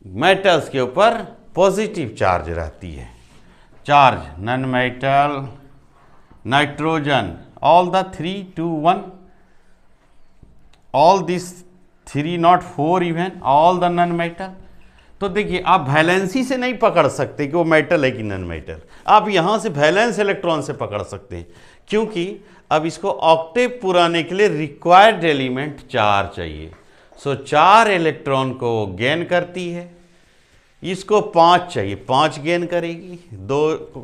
Metals के ऊपर positive charge रहती है। Charge non metal, nitrogen, all the 3 2 1, all this 3 not 4 even, all the non metal. तो देखिए आप वैलेंसी से नहीं पकड़ सकते कि वो मेटल है कि नन मेटल, आप यहाँ से वैलेंस इलेक्ट्रॉन से पकड़ सकते हैं, क्योंकि अब इसको ऑक्टेव पुराने के लिए रिक्वायर्ड एलिमेंट 4 चाहिए। सो 4 इलेक्ट्रॉन को गेन करती है, इसको 5 चाहिए, 5 गेन करेगी,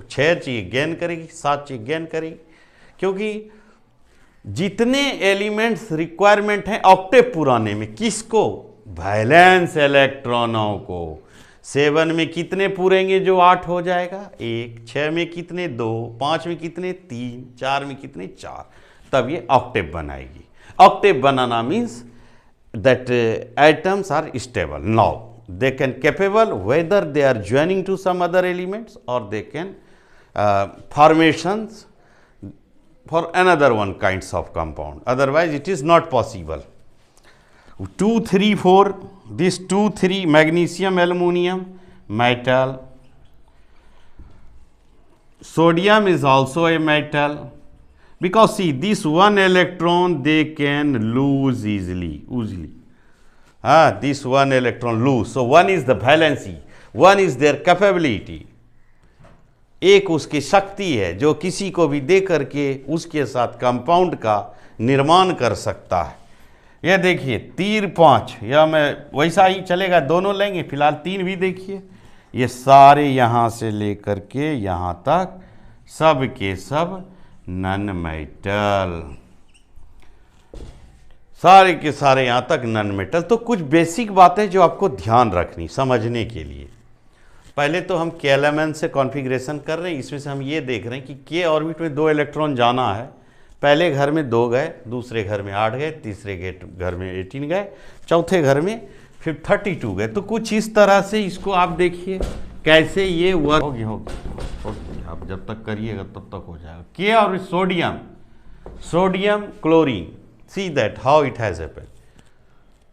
6 चाहिए गेन करेगी, 7 चाहिए गेन करेगी, क्योंकि जितने एलिमेंट्स रिक्वायरमेंट हैं ऑक्टेव पुराने में, किसको? वैलेंस इलेक्ट्रॉनों को। 7 में कितने पूरेंगे जो 8 हो जाएगा? 1। 6 में कितने? 2। 5 में कितने? 3। 4 में कितने? 4। तब ये ऑक्टेव बनाएगी। ऑक्टेव बनाना means that atoms are stable. Now they can capable whether they are joining to some other elements or they can formations for another one kinds of compound, otherwise it is not possible. 2 3 4, this 2 3 magnesium, aluminum, metal. Sodium is also a metal, because see this one electron they can lose easily. This one electron lose. So one is the valency, one is their capability. एक उसकी शक्ति है जो किसी को भी दे करके उसके साथ कंपाउंड का निर्माण कर सकता है। यह देखिए तीर 5, या मैं वैसा ही चलेगा, दोनों लेंगे, फिलहाल 3 भी देखिए। ये सारे यहाँ से लेकर के यहाँ तक सब के सब नन मेटल, सारे के सारे यहाँ तक नन मेटल। तो कुछ बेसिक बातें जो आपको ध्यान रखनी समझने के लिए। पहले तो हम के एलिमेंट से कॉन्फ़िगरेशन कर रहे हैं, इसमें से हम ये देख रहे हैं कि के ऑर्बिट में 2 इलेक्ट्रॉन जाना है। पहले घर में 2 गए, दूसरे घर में 8 गए, तीसरे घर में 18 गए, चौथे घर में फिर 32 गए। तो कुछ इस तरह से इसको आप देखिए कैसे ये वर्क होगी। आप जब तक करिएगा तब तक हो जाएगा। के और sodium chlorine, see that how it has happened.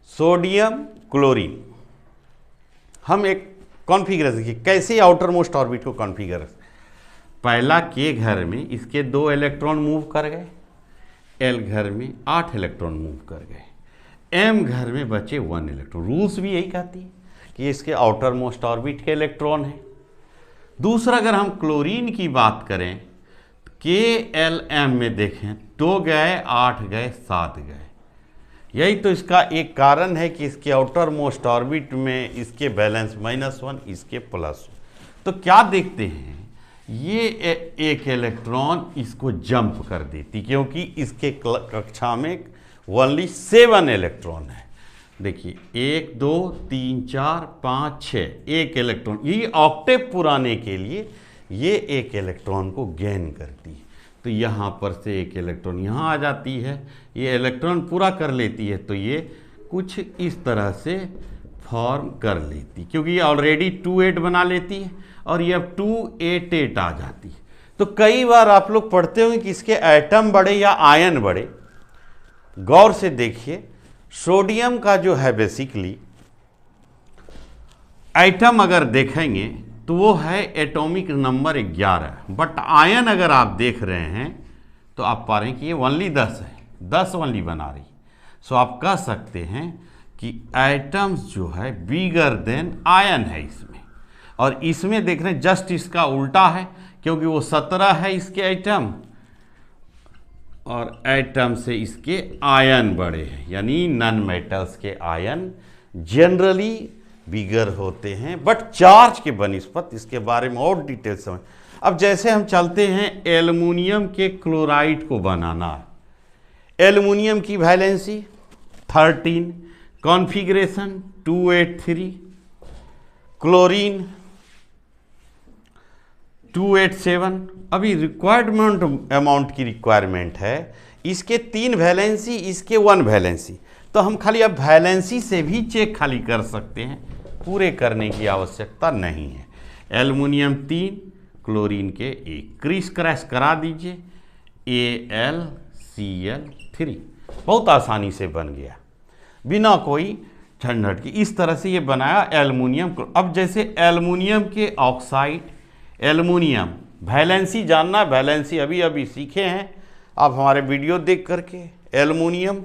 Sodium chlorine, हम एक कॉन्फ़िगरेशन देखिए कैसे आउटर मोस्ट ऑर्बिट को कॉन्फ़िगर। पहला के घर में इसके 2 इलेक्ट्रॉन मूव कर गए, एल घर में 8 इलेक्ट्रॉन मूव कर गए, एम घर में बचे 1 इलेक्ट्रॉन। रूल्स भी यही कहती है कि इसके आउटर मोस्ट ऑर्बिट के इलेक्ट्रॉन है। दूसरा अगर हम क्लोरीन की बात करें, के एल एम में देखें 2 गए, 8 गए, 7 गए। यही तो इसका एक कारण है कि इसके आउटर मोस्ट ऑर्बिट में इसके बैलेंस -1, इसके +1। तो क्या देखते हैं, ये एक इलेक्ट्रॉन इसको जंप कर देती, क्योंकि इसके कक्षा में ओनली 7 इलेक्ट्रॉन है। देखिए 1 2 3 4 5 6, एक इलेक्ट्रॉन, ये ऑक्टेव पुराने के लिए ये एक इलेक्ट्रॉन को गेन करती है। तो यहाँ पर से एक इलेक्ट्रॉन यहाँ आ जाती है, ये इलेक्ट्रॉन पूरा कर लेती है, तो ये कुछ इस तरह से फॉर्म कर लेती, क्योंकि ये ऑलरेडी 2 8 बना लेती है और ये अब 2 8 8 आ जाती है। तो कई बार आप लोग पढ़ते होंगे कि इसके एटम बढ़े या आयन बढ़े। गौर से देखिए, सोडियम का जो है बेसिकली एटम अगर देखेंगे तो वो है एटॉमिक नंबर 11, बट आयन अगर आप देख रहे हैं तो आप पा रहे हैं कि ये ओनली 10 है, 10 ओनली बना रही। सो आप कह सकते हैं कि एटम्स जो है बिगर देन आयन है इसमें, और इसमें देख रहे हैं जस्ट इसका उल्टा है, क्योंकि वो 17 है इसके एटम और एटम से इसके आयन बड़े हैं, यानी नन मेटल्स के आयन जनरली बिगर होते हैं, बट चार्ज के बनिस्पत इसके बारे में और डिटेल समझ। अब जैसे हम चलते हैं एल्युमिनियम के क्लोराइड को बनाना है। एल्युमिनियम की वैलेंसी 13, कॉन्फ़िगरेशन 283, क्लोरीन 287। अभी रिक्वायरमेंट अमाउंट की रिक्वायरमेंट है, इसके 3 वैलेंसी, इसके 1 वैलेंसी। तो हम खाली अब वैलेंसी से भी चेक खाली कर सकते हैं, पूरे करने की आवश्यकता नहीं है। एल्युमिनियम 3, क्लोरीन के 1, क्रिस क्रैश करा दीजिए, AlCl3, बहुत आसानी से बन गया बिना कोई स्टैंडर्ड की। इस तरह से ये बनाया एल्युमिनियम। अब जैसे एल्युमिनियम के ऑक्साइड, एल्युमिनियम वैलेंसी जानना, वैलेंसी अभी अभी सीखे हैं आप हमारे वीडियो देख करके। Aluminium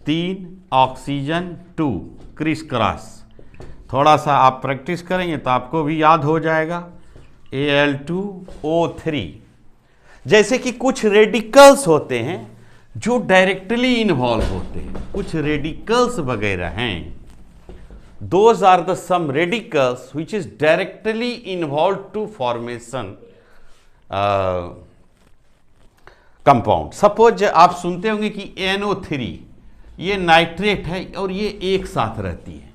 3, oxygen 2, criss cross. थोड़ा सा आप प्रैक्टिस करेंगे तो आपको भी याद हो जाएगा। Al2O3। जैसे कि कुछ रेडिकल्स होते हैं जो डायरेक्टली इन्वॉल्व होते हैं, कुछ रेडिकल्स वगैरह हैं, those are the some radicals which is directly involve to formation compound. Suppose आप सुनते होंगे कि NO3 ये नाइट्रेट है और ये एक साथ रहती है,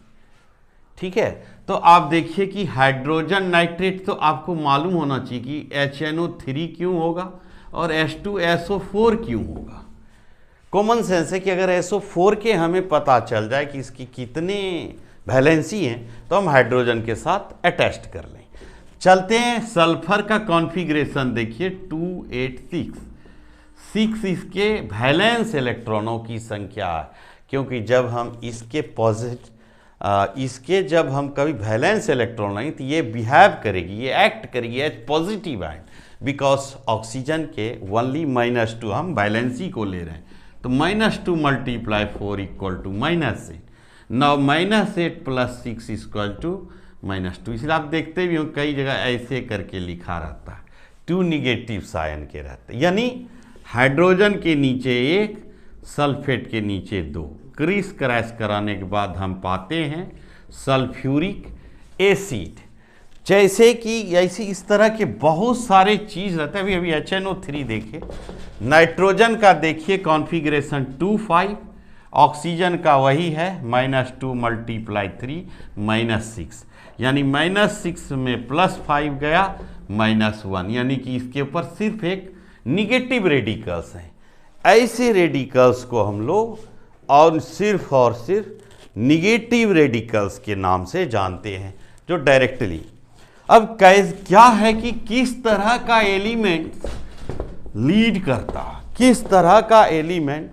ठीक है। तो आप देखिए कि हाइड्रोजन नाइट्रेट तो आपको मालूम होना चाहिए कि HNO3 क्यों होगा और H2SO4 क्यों होगा। कॉमन सेंस है कि अगर SO4 के हमें पता चल जाए कि इसकी कितने वैलेंसी हैं तो हम हाइड्रोजन के साथ अटैच कर लें। चलते हैं सल्फर का कॉन्फ़िगरेशन देखिए 286। 6 इसके वैलेंस इलेक्ट्रॉनों की संख्या है, क्योंकि जब हम इसके जब हम कभी वैलेंस इलेक्ट्रॉन नहीं तो ये बिहेव करेगी, ये एक्ट करेगी as positive ion, because oxygen के ओनली -2 हम वैलेंसी को ले रहे हैं, तो -2 × 4 = -8। नाउ -8 + 6 = -2। इसलिए आप देखते भी हो कई जगह ऐसे करके लिखा रहता है, 2 निगेटिव आयन के रहते, यानी हाइड्रोजन के नीचे 1, सल्फेट के नीचे 2। क्रिस क्रॉस कराने के बाद हम पाते हैं सल्फ्यूरिक एसिड। जैसे कि ऐसी इस तरह के बहुत सारे चीज़ रहते हैं। अभी HNO3 देखिए, नाइट्रोजन का देखिए कॉन्फ़िगरेशन 2,5, ऑक्सीजन का वही है -2 × 3 -6, यानी -6 में +5 गया -1, यानी कि इसके ऊपर सिर्फ एक निगेटिव रेडिकल्स हैं। ऐसे रेडिकल्स को हम लोग और सिर्फ निगेटिव रेडिकल्स के नाम से जानते हैं, जो डायरेक्टली। अब क्या है कि किस तरह का एलिमेंट लीड करता, किस तरह का एलिमेंट,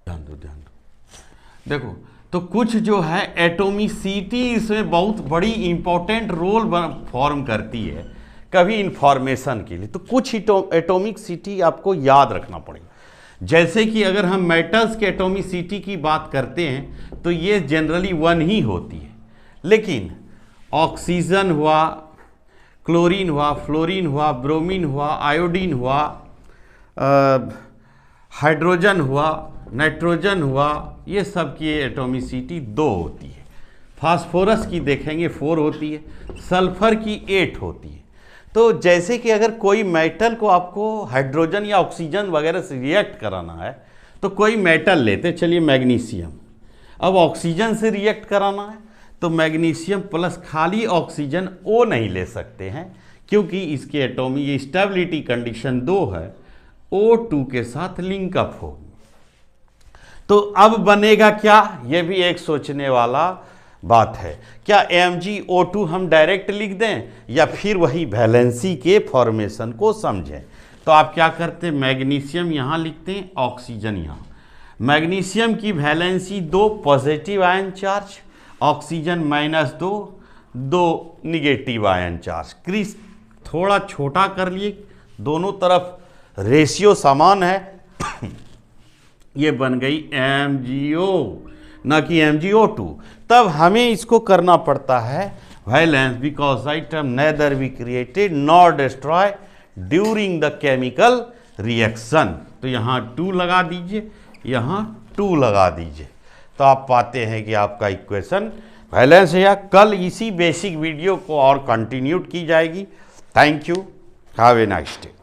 ध्यान दो देखो, तो कुछ जो है एटोमिसिटी इसमें बहुत बड़ी इंपॉर्टेंट रोल फॉर्म करती है कभी इंफॉर्मेशन के लिए। तो कुछ एटोमिसिटी आपको याद रखना पड़ेगा। जैसे कि अगर हम मेटल्स के एटोमिसिटी की बात करते हैं तो ये जनरली 1 ही होती है, लेकिन ऑक्सीजन हुआ, क्लोरीन हुआ, फ्लोरीन हुआ, ब्रोमीन हुआ, आयोडीन हुआ, हाइड्रोजन हुआ, नाइट्रोजन हुआ, ये सब की एटोमिसिटी 2 होती है। फास्फोरस की देखेंगे 4 होती है, सल्फर की 8 होती है। तो जैसे कि अगर कोई मेटल को आपको हाइड्रोजन या ऑक्सीजन वगैरह से रिएक्ट कराना है तो कोई मेटल लेते, चलिए मैग्नीशियम। अब ऑक्सीजन से रिएक्ट कराना है तो मैग्नीशियम प्लस खाली ऑक्सीजन O नहीं ले सकते हैं, क्योंकि इसके एटॉमिक स्टेबिलिटी कंडीशन 2 है, O2 के साथ लिंकअप होगी। तो अब बनेगा क्या, यह भी एक सोचने वाला बात है। क्या MgO2 हम डायरेक्ट लिख दें या फिर वही वैलेंसी के फॉर्मेशन को समझें? तो आप क्या करते हैं, मैग्नीशियम यहाँ लिखते हैं, ऑक्सीजन यहाँ। मैग्नीशियम की valency 2 positive ion charge, oxygen -2 2 negative ion charge. क्रिस थोड़ा छोटा कर लिए, दोनों तरफ रेशियो समान है। ये बन गई MgO ना कि MgO2। तब हमें इसको करना पड़ता है valence, because item nether be created nor destroy during the chemical reaction. तो यहाँ 2 लगा दीजिए, यहाँ 2 लगा दीजिए, तो आप पाते हैं कि आपका इक्वेशन वैलेंस है। या कल इसी बेसिक वीडियो को और कंटिन्यू की जाएगी। Thank you, have a nice day.